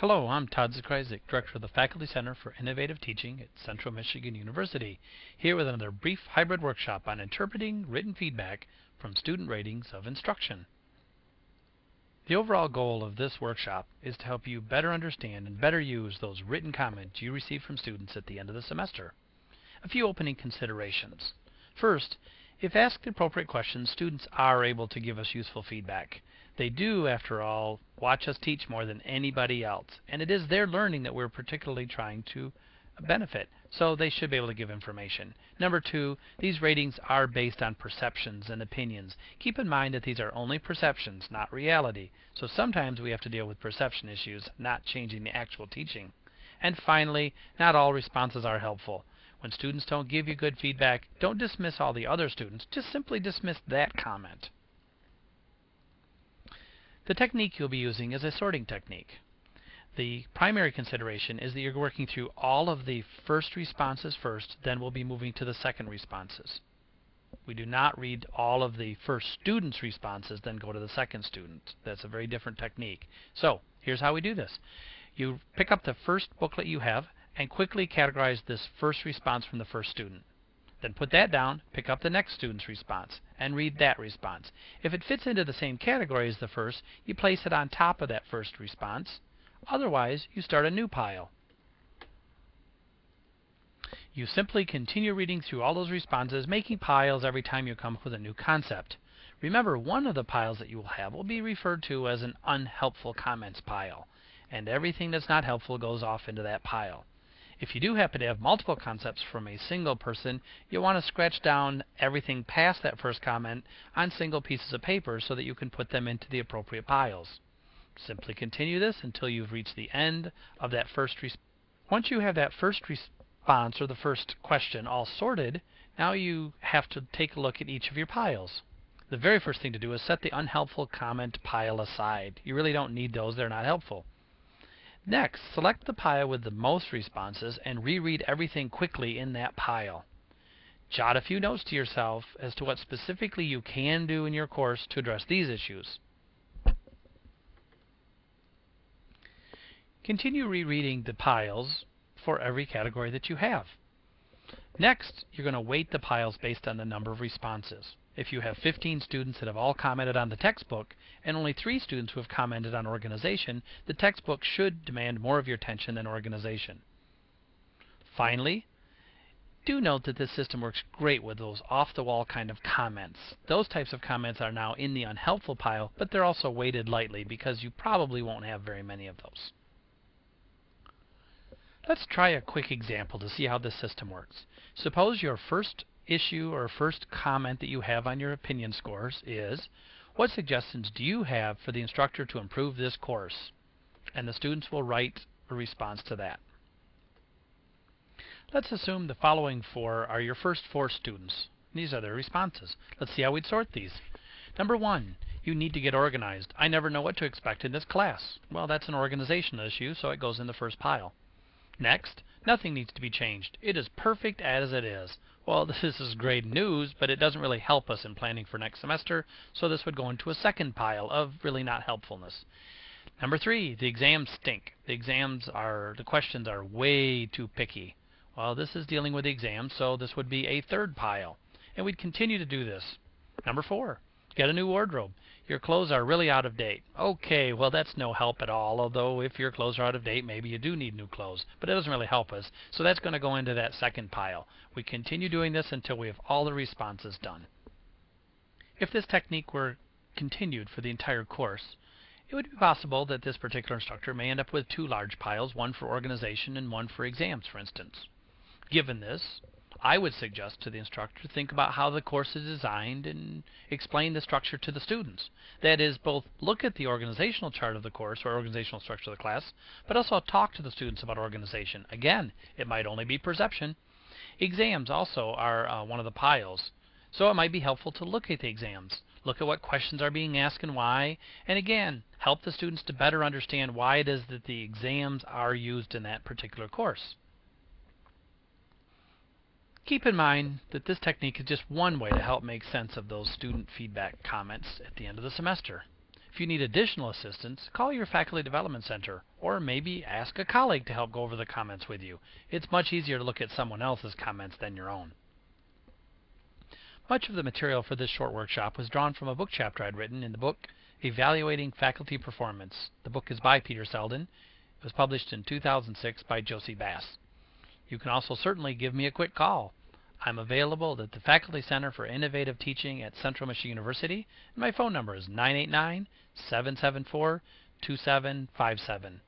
Hello, I'm Todd Zakrzajsek, Director of the Faculty Center for Innovative Teaching at Central Michigan University, here with another brief hybrid workshop on interpreting written feedback from student ratings of instruction. The overall goal of this workshop is to help you better understand and better use those written comments you receive from students at the end of the semester. A few opening considerations. First, if asked the appropriate questions, students are able to give us useful feedback. They do, after all, watch us teach more than anybody else, and it is their learning that we're particularly trying to benefit, so they should be able to give information. Number two, these ratings are based on perceptions and opinions. Keep in mind that these are only perceptions, not reality, so sometimes we have to deal with perception issues, not changing the actual teaching. And finally, not all responses are helpful. When students don't give you good feedback, don't dismiss all the other students, just simply dismiss that comment. The technique you'll be using is a sorting technique. The primary consideration is that you're working through all of the first responses first, then we'll be moving to the second responses. We do not read all of the first student's responses, then go to the second student. That's a very different technique. So, here's how we do this. You pick up the first booklet you have and quickly categorize this first response from the first student. Then put that down, pick up the next student's response, and read that response. If it fits into the same category as the first, you place it on top of that first response. Otherwise, you start a new pile. You simply continue reading through all those responses, making piles every time you come up with a new concept. Remember, one of the piles that you will have will be referred to as an unhelpful comments pile, and everything that's not helpful goes off into that pile. If you do happen to have multiple concepts from a single person, you'll want to scratch down everything past that first comment on single pieces of paper so that you can put them into the appropriate piles. Simply continue this until you've reached the end of that first response. Once you have that first response or the first question all sorted, now you have to take a look at each of your piles. The very first thing to do is set the unhelpful comment pile aside. You really don't need those, they're not helpful. Next, select the pile with the most responses and reread everything quickly in that pile. Jot a few notes to yourself as to what specifically you can do in your course to address these issues. Continue rereading the piles for every category that you have. Next, you're going to weight the piles based on the number of responses. If you have 15 students that have all commented on the textbook and only 3 students who have commented on organization, the textbook should demand more of your attention than organization. Finally, do note that this system works great with those off-the-wall kind of comments. Those types of comments are now in the unhelpful pile, but they're also weighted lightly because you probably won't have very many of those. Let's try a quick example to see how this system works. Suppose your first issue or first comment that you have on your opinion scores is, what suggestions do you have for the instructor to improve this course? And the students will write a response to that. Let's assume the following 4 are your first 4 students. These are their responses. Let's see how we'd sort these. Number 1, you need to get organized. I never know what to expect in this class. Well, that's an organizational issue, so it goes in the first pile. Next, nothing needs to be changed. It is perfect as it is. Well, this is great news, but it doesn't really help us in planning for next semester, so this would go into a second pile of really not helpfulness. Number 3, the exams stink. The questions are way too picky. Well, this is dealing with the exams, so this would be a third pile. And we'd continue to do this. Number 4, get a new wardrobe. Your clothes are really out of date. Okay, well that's no help at all, although if your clothes are out of date, maybe you do need new clothes. But it doesn't really help us, so that's going to go into that second pile. We continue doing this until we have all the responses done. If this technique were continued for the entire course, it would be possible that this particular instructor may end up with 2 large piles, one for organization and one for exams, for instance. Given this, I would suggest to the instructor to think about how the course is designed and explain the structure to the students. That is, both look at the organizational chart of the course or organizational structure of the class, but also talk to the students about organization. Again, it might only be perception. Exams also are one of the piles, so it might be helpful to look at the exams. Look at what questions are being asked and why, and again, help the students to better understand why it is that the exams are used in that particular course. Keep in mind that this technique is just one way to help make sense of those student feedback comments at the end of the semester. If you need additional assistance, call your Faculty Development Center, or maybe ask a colleague to help go over the comments with you. It's much easier to look at someone else's comments than your own. Much of the material for this short workshop was drawn from a book chapter I'd written in the book Evaluating Faculty Performance. The book is by Peter Selden. It was published in 2006 by Josie Bass. You can also certainly give me a quick call. I'm available at the Faculty Center for Innovative Teaching at Central Michigan University, and my phone number is 989-774-2757.